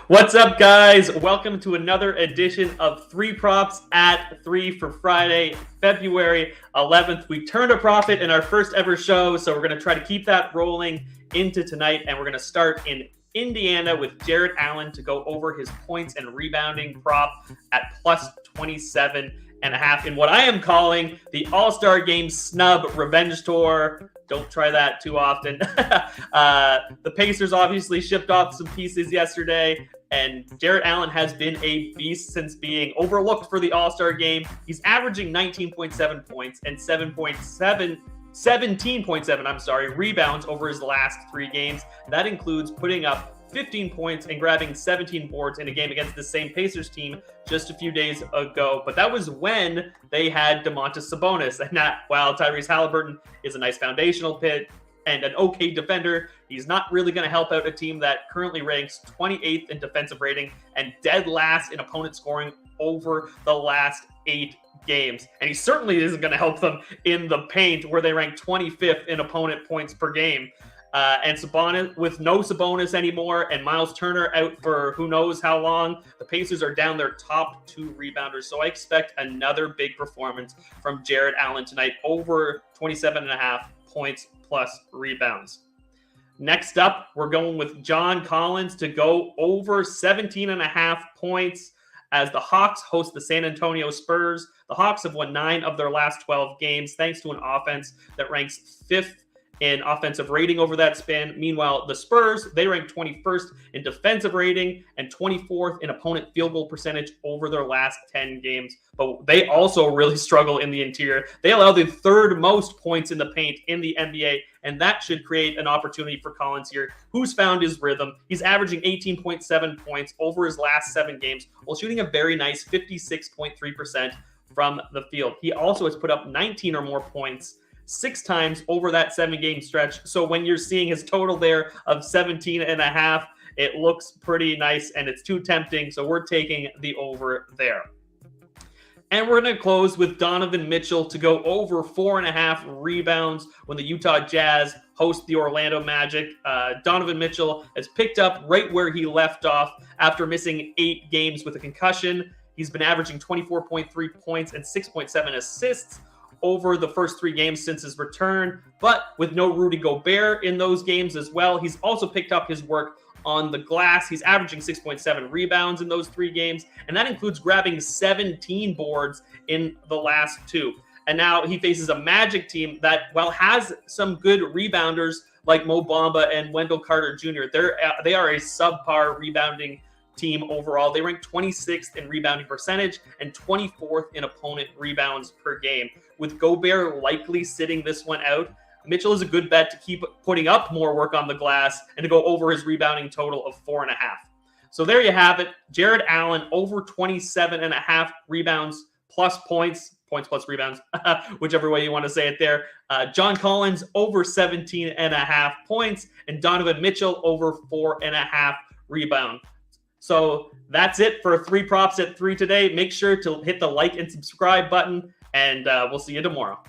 What's up, guys? Welcome to another edition of Three Props at 3 for Friday, February 11th. We turned a profit in our first ever show, so we're going to try to keep that rolling into tonight, and we're going to start in Indiana with Jarrett Allen to go over his points and rebounding prop at plus 27.5 in what I am calling the All-Star Game snub revenge tour. Don't try that too often. The Pacers obviously shipped off some pieces yesterday, and Jarrett Allen has been a beast since being overlooked for the All-Star Game. He's averaging 19.7 points and 17.7 rebounds over his last 3 games. That includes putting up 15 points and grabbing 17 boards in a game against the same Pacers team just a few days ago. But that was when they had Domantas Sabonis. And while Tyrese Halliburton is a nice foundational pick and an okay defender, he's not really going to help out a team that currently ranks 28th in defensive rating and dead last in opponent scoring over the last 8 games. And he certainly isn't going to help them in the paint, where they rank 25th in opponent points per game. And Sabonis, with no Sabonis anymore, and Miles Turner out for who knows how long, the Pacers are down their top 2 rebounders. So I expect another big performance from Jarrett Allen tonight, over 27.5 points plus rebounds. Next up, we're going with John Collins to go over 17.5 points as the Hawks host the San Antonio Spurs. The Hawks have won 9 of their last 12 games thanks to an offense that ranks 5th in offensive rating over that span. Meanwhile, the Spurs, they rank 21st in defensive rating and 24th in opponent field goal percentage over their last 10 games. But they also really struggle in the interior. They allow the 3rd most points in the paint in the NBA, and that should create an opportunity for Collins here, who's found his rhythm. He's averaging 18.7 points over his last 7 games while shooting a very nice 56.3% from the field. He also has put up 19 or more points 6 times over that 7-game stretch. So when you're seeing his total there of 17.5, it looks pretty nice and it's too tempting. So we're taking the over there. And we're going to close with Donovan Mitchell to go over 4.5 rebounds when the Utah Jazz host the Orlando Magic. Donovan Mitchell has picked up right where he left off after missing 8 games with a concussion. He's been averaging 24.3 points and 6.7 assists over the first 3 games since his return, but with no Rudy Gobert in those games as well. He's also picked up his work on the glass. He's averaging 6.7 rebounds in those 3 games, and that includes grabbing 17 boards in the last 2. And now he faces a Magic team that, while has some good rebounders like Mo Bamba and Wendell Carter Jr., they are a subpar rebounding team overall. They rank 26th in rebounding percentage and 24th in opponent rebounds per game. With Gobert likely sitting this one out, Mitchell is a good bet to keep putting up more work on the glass and to go over his rebounding total of 4.5. So there you have it. Jarrett Allen over 27.5 rebounds plus points plus rebounds, whichever way you want to say it there. John Collins over 17.5 points and Donovan Mitchell over 4.5 rebound. So that's it for 3 props at 3 today. Make sure to hit the like and subscribe button, and we'll see you tomorrow.